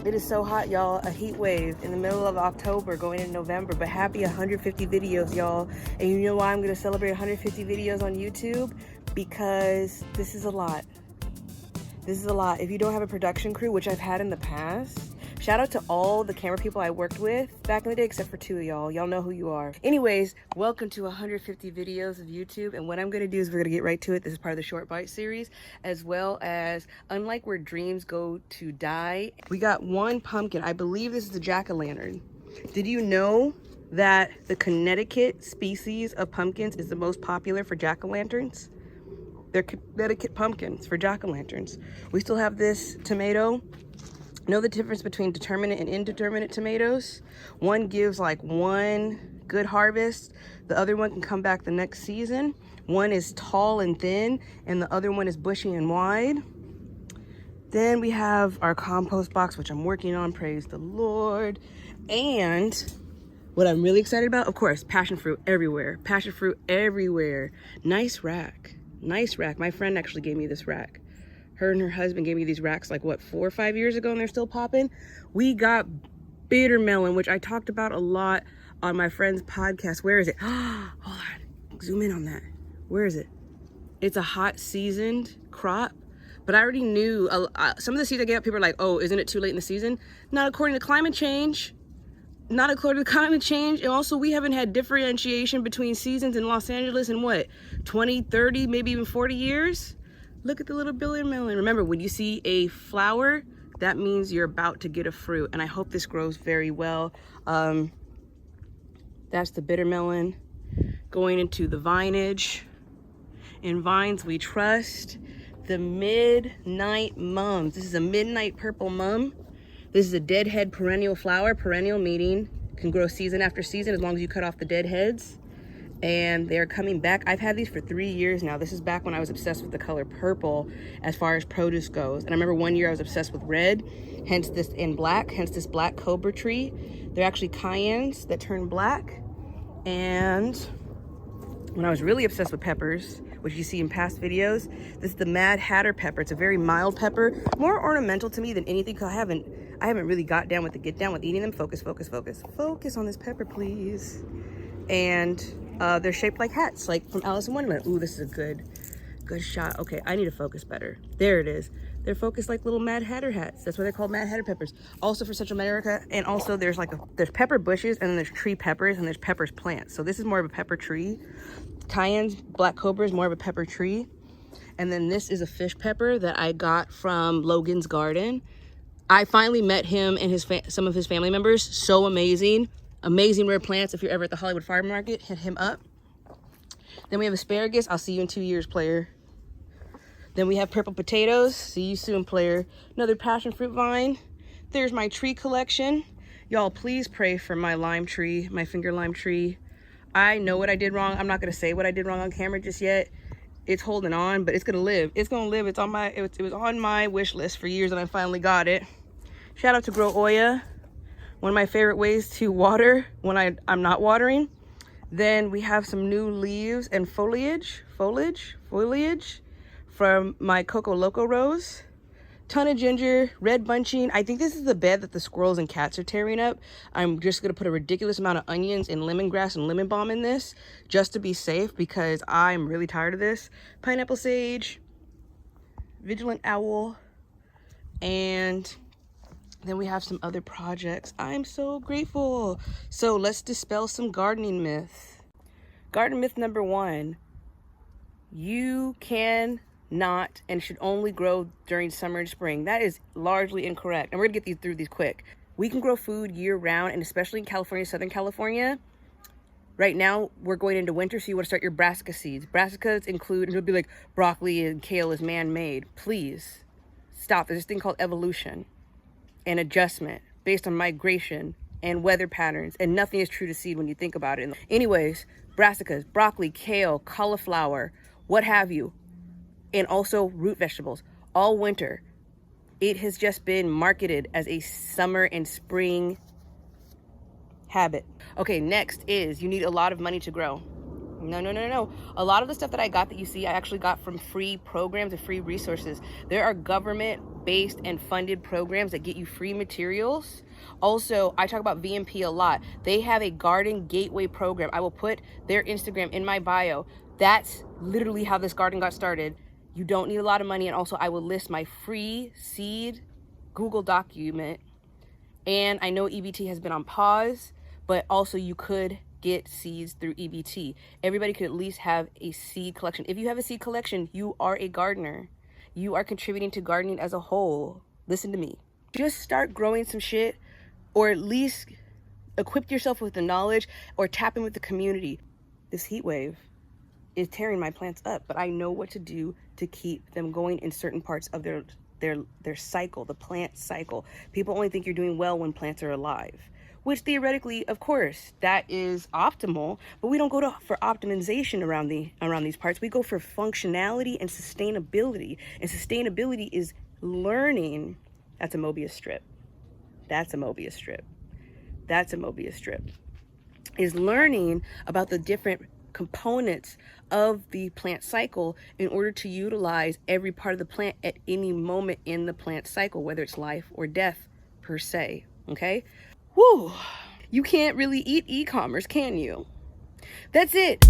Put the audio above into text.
It is so hot, y'all. A heat wave in the middle of October going into November, but happy 150 videos, y'all. And you know why I'm gonna celebrate 150 videos on YouTube? Because this is a lot. This is a lot. If you don't have a production crew, which I've had in the past, shout out to all the camera people I worked with back in the day, except for 2 of y'all. Y'all know who you are. Anyways, welcome to 150 videos of YouTube. And what I'm gonna do is we're gonna get right to it. This is part of the short bite series, as well as unlike where dreams go to die. We got one pumpkin. I believe this is the jack-o'-lantern. Did you know that the Connecticut species of pumpkins is the most popular for jack-o'-lanterns? They're Connecticut pumpkins for jack-o'-lanterns. We still have this tomato. Know the difference between determinate and indeterminate tomatoes? One gives like one good harvest. The other one can come back the next season. One is tall and thin, and the other one is bushy and wide. Then we have our compost box, which I'm working on, praise the Lord. And what I'm really excited about, of course, passion fruit everywhere. Passion fruit everywhere. Nice rack. Nice rack. My friend actually gave me this rack. Her and her husband gave me these racks like, what, 4 or 5 years ago, and they're still popping. We got bitter melon, which I talked about a lot on my friend's podcast. Where is it? Hold on. Zoom in on that. Where is it? It's a hot seasoned crop, but I already knew some of the seeds I get, people are like, oh, isn't it too late in the season? Not according to climate change. Not according to climate change. And also, we haven't had differentiation between seasons in Los Angeles in what, 20, 30, maybe even 40 years? Look at the little bitter melon. Remember, when you see a flower, that means you're about to get a fruit. And I hope this grows very well. That's the bitter melon going into the vinage. In vines we trust. The midnight mums. This is a midnight purple mum. This is a deadhead perennial flower. Perennial meaning can grow season after season as long as you cut off the dead heads. And they're coming back. I've had these for 3 years now. This is back when I was obsessed with the color purple as far as produce goes. And I remember one year I was obsessed with red, hence this in black, hence this black cobra tree. They're actually cayennes that turn black. And when I was really obsessed with peppers, which you see in past videos, this is the Mad Hatter pepper. It's a very mild pepper, more ornamental to me than anything, because I haven't really get down with eating them. Focus on this pepper, please. And they're shaped like hats, like from Alice in Wonderland. Ooh, this is a good shot. Okay, I need to focus better. There it is. They're focused like little Mad Hatter hats. That's why they're called Mad Hatter peppers. Also for Central America, and also there's pepper bushes, and then there's tree peppers, and there's peppers plants. So this is more of a pepper tree. Cayennes, black cobra is more of a pepper tree. And then this is a fish pepper that I got from Logan's garden. I finally met him and some of his family members. So amazing. Amazing rare plants. If you're ever at the Hollywood Farm Market, hit him up. Then we have asparagus. I'll see you in 2 years, player. Then we have purple potatoes. See you soon, player. Another passion fruit vine. There's my tree collection. Y'all, please pray for my lime tree, my finger lime tree. I know what I did wrong. I'm not gonna say what I did wrong on camera just yet. It's holding on, but it's gonna live. It's gonna live. It was on my wish list for years, and I finally got it. Shout out to Grow Oya. One of my favorite ways to water when I'm not watering. Then we have some new leaves and foliage from my Coco Loco rose. Ton of ginger, red bunching. I think this is the bed that the squirrels and cats are tearing up. I'm just gonna put a ridiculous amount of onions and lemongrass and lemon balm in this just to be safe, because I'm really tired of this. Pineapple sage, vigilant owl, and then we have some other projects. I'm so grateful. So let's dispel some gardening myth. Garden myth number 1. You can not and should only grow during summer and spring. That is largely incorrect. And we're gonna get through these quick. We can grow food year round, and especially in California, Southern California. Right now, we're going into winter, so you wanna start your brassica seeds. Brassicas include, and it'll be like broccoli and kale is man-made. Please stop. There's this thing called evolution and adjustment based on migration and weather patterns, and nothing is true to seed when you think about it. Anyways, brassicas, broccoli, kale, cauliflower, what have you, and also root vegetables, all winter. It has just been marketed as a summer and spring habit. Okay, next is you need a lot of money to grow. No. A lot of the stuff that I got that you see, I actually got from free programs and free resources. There are government based and funded programs that get you free materials. Also, I talk about VMP a lot. They have a garden gateway program. I will put their Instagram in my bio. That's literally how this garden got started. You don't need a lot of money. And also, I will list my free seed Google document. And I know EBT has been on pause, but also you could get seeds through EBT. Everybody could at least have a seed collection. If you have a seed collection, you are a gardener. You are contributing to gardening as a whole. Listen to me. Just start growing some shit, or at least equip yourself with the knowledge, or tap in with the community. This heat wave is tearing my plants up, but I know what to do to keep them going in certain parts of their cycle, the plant cycle. People only think you're doing well when plants are alive, which theoretically, of course, that is optimal, but we don't go for optimization around these parts. We go for functionality and sustainability. And sustainability is learning. That's a Mobius strip. That's a Mobius strip. That's a Mobius strip. Is learning about the different components of the plant cycle in order to utilize every part of the plant at any moment in the plant cycle, whether it's life or death per se. Okay? Whew. You can't really eat e-commerce, can you? That's it.